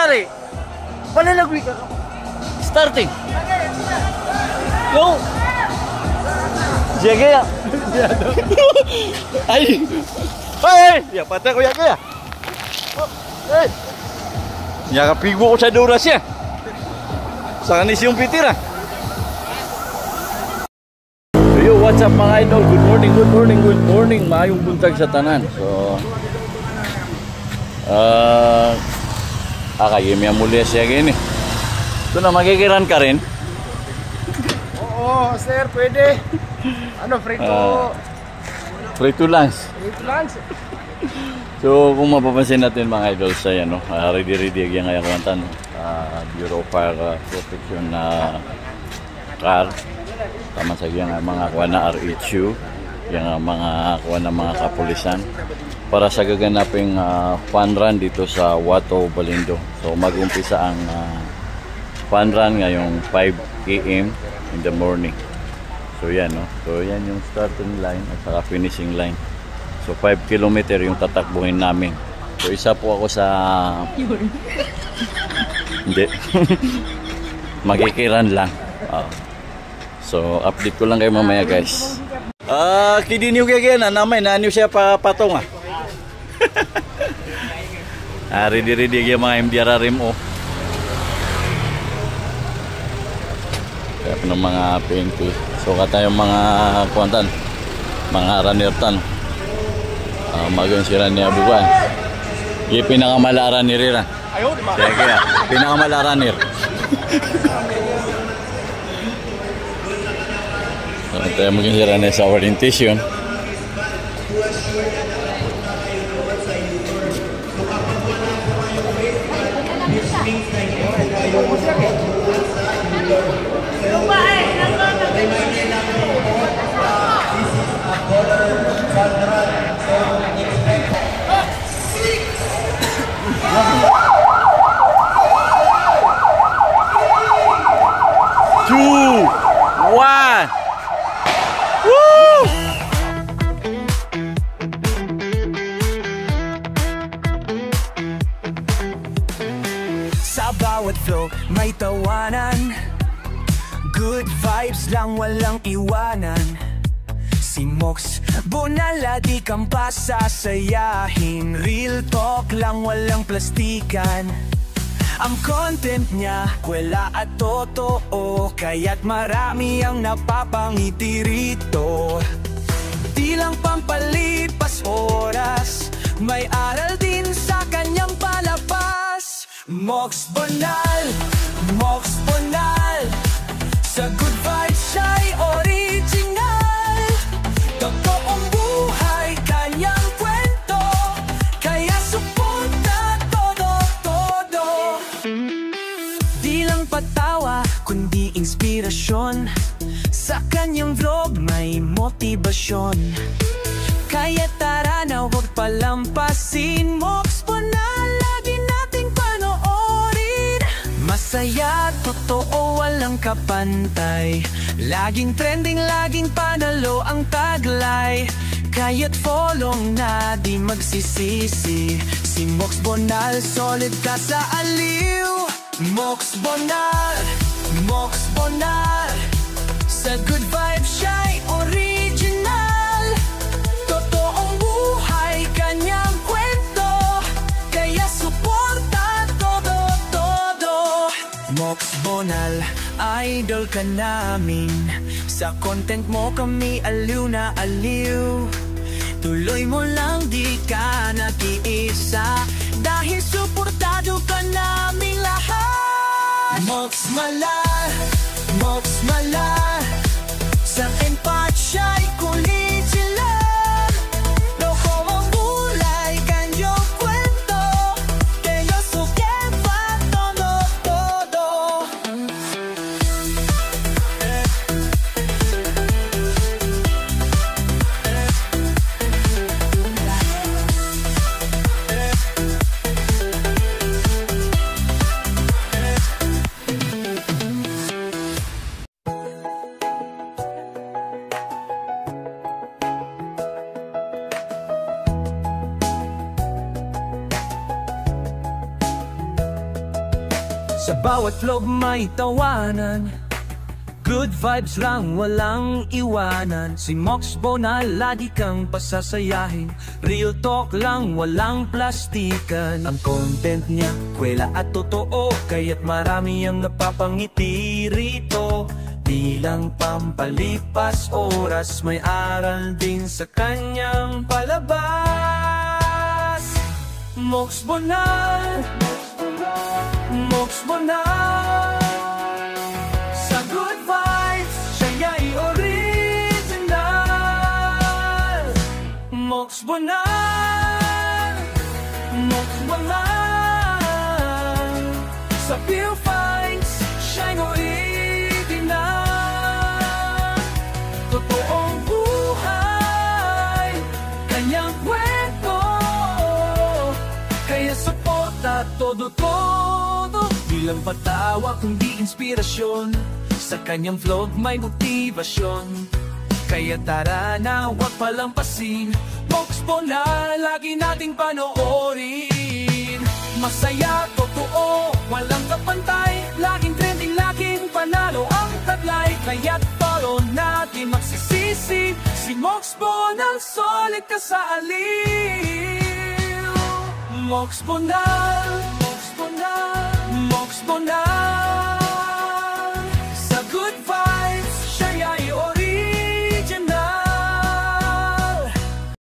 nari? Panalagwi ka. Starting. Yo. Sige ya. Ay. Ay, ya patay ko ya kaya. Hey. Ya kapigo ko sa duras ya. Sa kanis yung pitira. Yo, what's up mga idol? Good morning, good morning, good morning. Maayong buntag sa tanan. So kayemi ang muli siya gini. Ito na, magigiran ka rin? Oo, sir, pwede. Ano, frito? Frito lunch. Frito lunch. So, kung mapapansin natin mga idol sa yan, ready yung ngayon kwantan. Bureau Fire Protection na car. Tama sa yung mga kuha na RHU. Yung mga kuha na mga kapulisan. Para sa gaganaping fun run dito sa Wato, Balindo. So mag-umpisa ang fun run ngayong 5 AM in the morning. So yan, no? So yan yung starting line at saka finishing line. So 5 kilometer yung tatakbuhin namin. So isa po ako sa hindi. Magikiran lang. So update ko lang kayo mamaya guys. Kidiniw kaya na namin na siya patong ready yung mga MDRRM kaya po ng mga PNP. So kata yung mga kuwantan, mga runner-tan, magun sila niya buwan yung pinakamalaran ni Rira. Sige kaya pinakamalaran ni so tayo maging sila niya sa orientation. Two, one. Woo! Sa bawat flow may tawanan, good vibes lang walang iwanan. Si Mox Bonal di kang pasasayahin, real talk lang walang plastikan. Ang content niya kwela at totoo, kaya't marami ang napapangiti rito. Di lang pampalipas oras, may aral din sa kanyang palabas. Mox Bonal, Mox Bonal, sa good vibes siya'y original. Totoong buhay kanyang kwento, kaya suporta todo. Di lang patawa, kundi inspirasyon, sa kanyang vlog may motibasyon. Kaya tara na huwag palampasin, Mox Bonal, lagi nating panoorin. Masaya, totoo, walang kapantay, laging trending, laging panalo ang taglay. Kaya't follow na, di magsisisi. Si Mox Bonal, solid ka sa aliw. Mox Bonal, Mox Bonal, sa good vibes siya'y original. Totoong buhay kanyang kwento, kaya suporta todo. Mox Bonal, idol ka namin, sa content mo kami aliw na aliw. Tuloy mo lang, di ka nag-iisa, dahil suportado ka naming lahat. Mox Malal, Mox Malal, sa empathy siya'y kulit sila. Loko ang bulay, kanyang kwento, kaya sukeba todo. Sa bawat vlog may tawanan, good vibes lang, walang iwanan. Si Mox Bonal, lagi kang pasasayahin. Real talk lang, walang plastikan. Ang content niya, kwela at totoo, kaya't marami ang napapangiti rito. Di lang pampalipas oras, may aral din sa kanyang palabas. Mox Bonal, Mox Bonal. Sa good vibes, siya'y original. Mox Bonal, Mox Bonal. Sa pure fights, siya'y original. Totoong buhay, kanyang kwento. Kaya suporta todo-todo. Di lang patawa kundi inspirasyon. Sa kanyang vlog may motivasyon. Kaya tara na, huwag palampasin. Mox Bonal, lagi nating panoorin. Masaya, totoo, walang kapantay. Laging trending, laging panalo ang taglay. Kaya't follow natin, magsisisi. Si Mox Bonal, solid ka sa aliw. Mox Bonal.